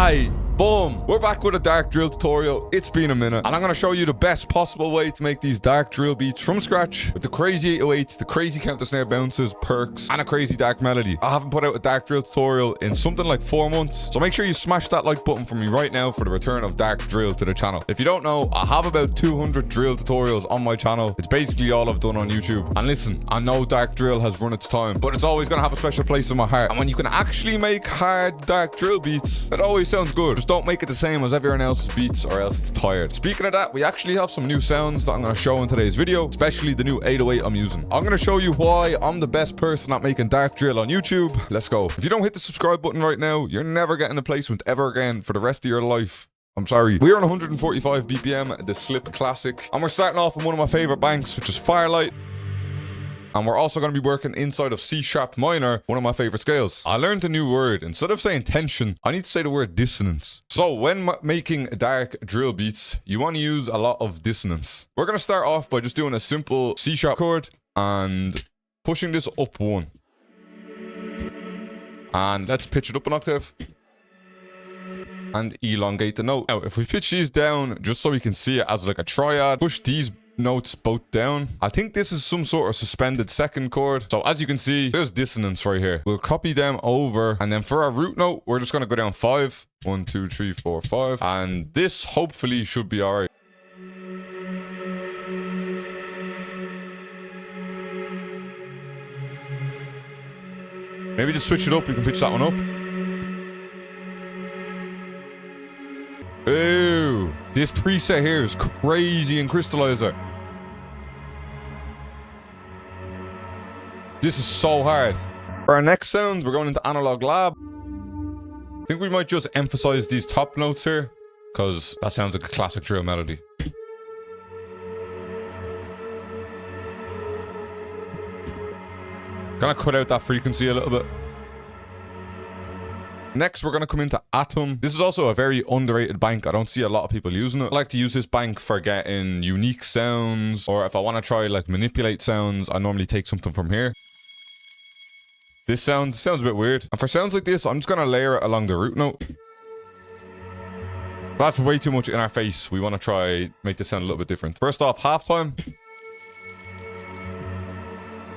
Aye, boom. We're back with a dark drill tutorial. It's been a minute, and I'm going to show you the best possible way to make these dark drill beats from scratch with the crazy 808s, the crazy counter snare bounces, perks, and a crazy dark melody. I haven't put out a dark drill tutorial in something like 4 months, so make sure you smash that like button for me right now for the return of dark drill to the channel. If you don't know, I have about 200 drill tutorials on my channel. It's basically all I've done on YouTube. And listen, I know dark drill has run its time, but it's always going to have a special place in my heart. And when you can actually make hard dark drill beats, it always sounds good. Just don't make it the same as everyone else's beats or else it's tired. Speaking of that, we actually have some new sounds that I'm going to show in today's video, especially the new 808 I'm using. I'm going to show you why I'm the best person at making dark drill on YouTube. Let's go. If you don't hit the subscribe button right now, you're never getting a placement ever again for the rest of your life. I'm sorry. We're on 145 BPM, the Slip Classic, and we're starting off on one of my favorite banks, which is Firelight. And we're also going to be working inside of C# minor, one of my favorite scales. I learned a new word. Instead of saying tension, I need to say the word dissonance. So when making dark drill beats, you want to use a lot of dissonance. We're going to start off by just doing a simple C# chord and pushing this up 1. And let's pitch it up an octave and elongate the note. Now, if we pitch these down just so we can see it as like a triad, push these notes both down. I think this is some sort of suspended second chord. So as you can see, there's dissonance right here. We'll copy them over, and then for our root note, we're just going to go down 5. 1, 2, 3, 4, 5. And this hopefully should be all right. Maybe just switch it up. We can pitch that one up. Ooh, this preset here is crazy in Crystallizer. This is so hard. For our next sounds, we're going into Analog Lab. I think we might just emphasize these top notes here, because that sounds like a classic drill melody. Gonna cut out that frequency a little bit. Next, we're going to come into Atom. This is also a very underrated bank. I don't see a lot of people using it. I like to use this bank for getting unique sounds, or if I want to try like manipulate sounds, I normally take something from here. This sounds a bit weird. And for sounds like this, I'm just going to layer it along the root note. That's way too much in our face. We want to try make this sound a little bit different. First off, halftime.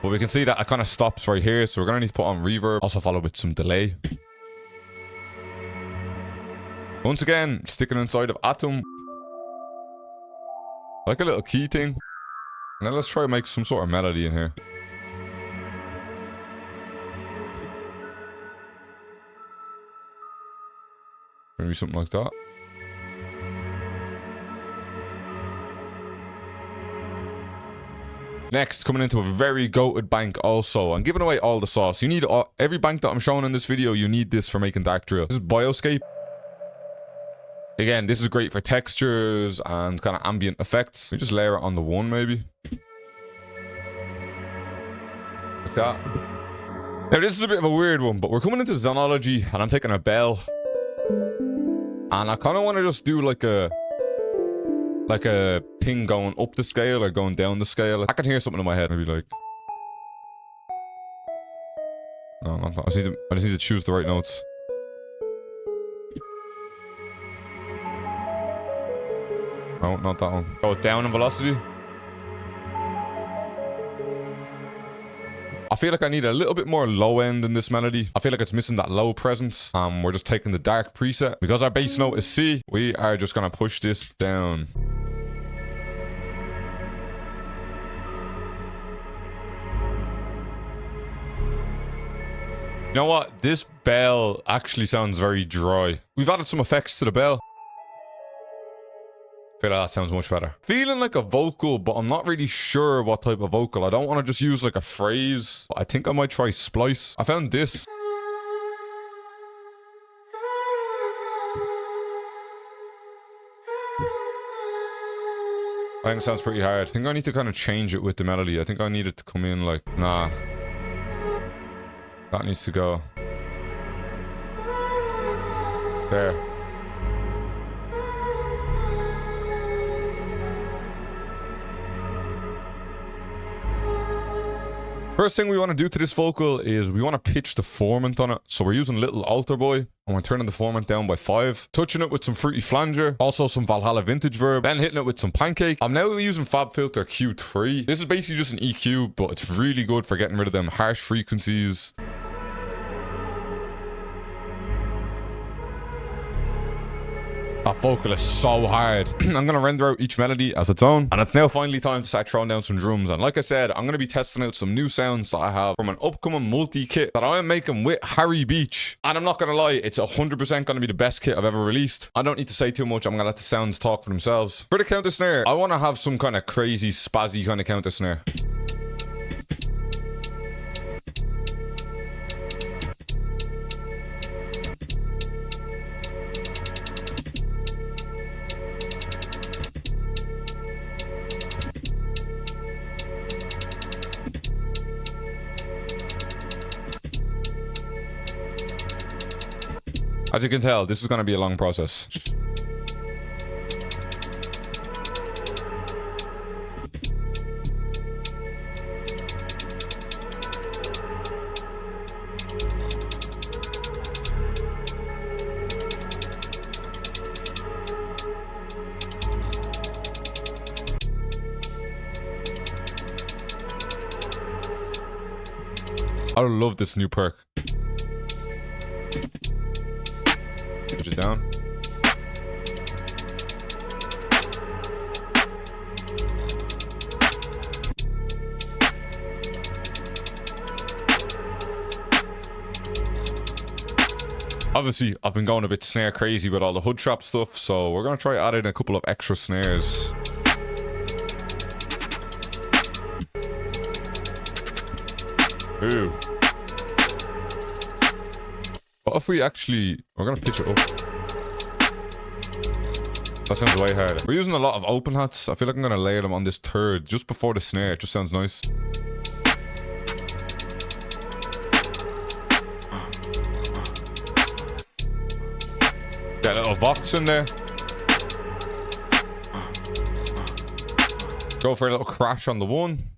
But we can see that it kind of stops right here, so we're going to need to put on reverb. Also follow with some delay. Once again, sticking inside of Atom. Like a little key thing. And then let's try to make some sort of melody in here. Maybe something like that. Next, coming into a very goated bank also. I'm giving away all the sauce. You need every bank that I'm showing in this video, you need this for making dark drill. This is Bioscape. Again, this is great for textures and kind of ambient effects. We just layer it on the 1 maybe. Like that. Now this is a bit of a weird one, but we're coming into Zonology and I'm taking a bell. And I kind of want to just do like a thing going up the scale or going down the scale. I can hear something in my head, maybe like... No, not that. I just need to choose the right notes. No, not that one. Go down in velocity. I feel like I need a little bit more low end in this melody. I feel like it's missing that low presence. We're just taking the dark preset. Because our bass note is C, we are just going to push this down. You know what? This bell actually sounds very dry. We've added some effects to the bell. I feel like that sounds much better. Feeling like a vocal, but I'm not really sure what type of vocal. I don't want to just use like a phrase. I think I might try splice. I found this. I think it sounds pretty hard. I think I need to kind of change it with the melody. I think I need it to come in like, nah. That needs to go. There. First thing we want to do to this vocal is we want to pitch the formant on it. So we're using Little Altar Boy. And we're turning the formant down by 5. Touching it with some Fruity Flanger. Also some Valhalla Vintage Verb. Then hitting it with some Pancake. I'm now using FabFilter Q3. This is basically just an EQ, but it's really good for getting rid of them harsh frequencies. That vocal is so hard. I'm going to render out each melody as its own. And it's now finally time to start throwing down some drums. And like I said, I'm going to be testing out some new sounds that I have from an upcoming multi-kit that I am making with Harry Beach. And I'm not going to lie, it's 100% going to be the best kit I've ever released. I don't need to say too much. I'm going to let the sounds talk for themselves. For the counter snare, I want to have some kind of crazy, spazzy kind of counter snare. As you can tell, this is going to be a long process. I love this new perk. Push it down. Obviously, I've been going a bit snare crazy with all the hood trap stuff, so we're going to try adding a couple of extra snares. Ooh. What if we actually... We're going to pitch it up. That sounds way harder. We're using a lot of open hats. I feel like I'm going to layer them on this third just before the snare. It just sounds nice. Get a little box in there. Go for a little crash on the one.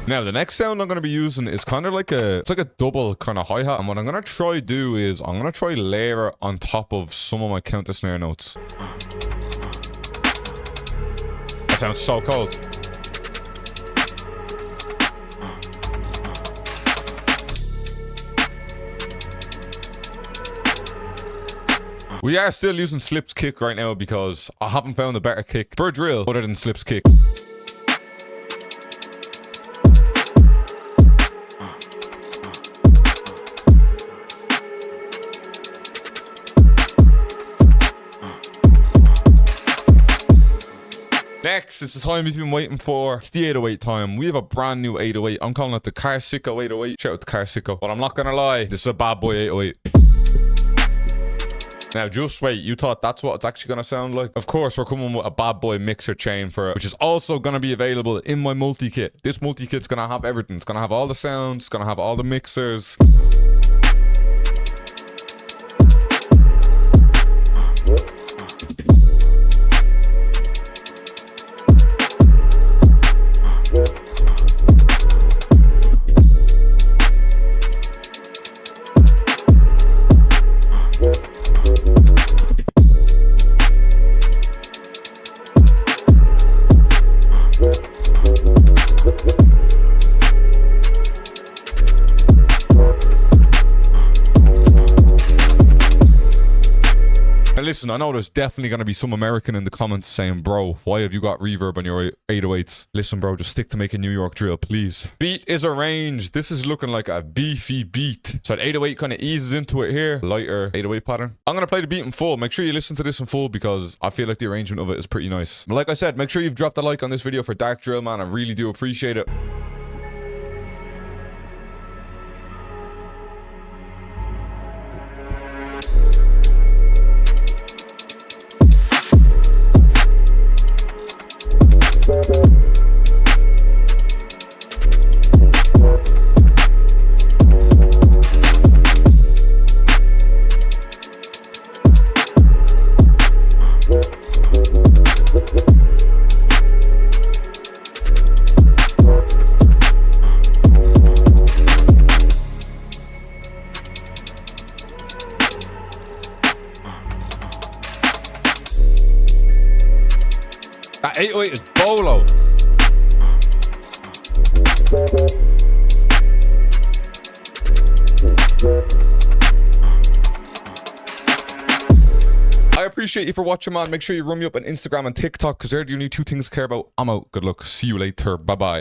Now, the next sound I'm going to be using is kind of like it's like a double kind of hi-hat. And what I'm going to try do is I'm going to try layer it on top of some of my counter snare notes. That sounds so cold. We are still using Slip's kick right now because I haven't found a better kick for a drill other than Slip's kick. Next, it's the time we've been waiting for. It's the 808 time. We have a brand new 808. I'm calling it the Car Sicko 808. Shout out to Car Sicko. But I'm not gonna lie, this is a bad boy 808. Now, just wait. You thought that's what it's actually gonna sound like? Of course, we're coming with a bad boy mixer chain for it, which is also gonna be available in my multi-kit. This multi-kit's gonna have everything. It's gonna have all the sounds. It's gonna have all the mixers. Listen, I know there's definitely going to be some American in the comments saying, bro, why have you got reverb on your 808s? Listen, bro, just stick to making New York drill, please. Beat is arranged. This is looking like a beefy beat. So the 808 kind of eases into it here. Lighter 808 pattern. I'm going to play the beat in full. Make sure you listen to this in full because I feel like the arrangement of it is pretty nice. But like I said, make sure you've dropped a like on this video for Dark Drill, man. I really do appreciate it. That 808 is bolo. I appreciate you for watching, man. Make sure you run me up on Instagram and TikTok because they're the only two things I care about. I'm out. Good luck. See you later. Bye-bye.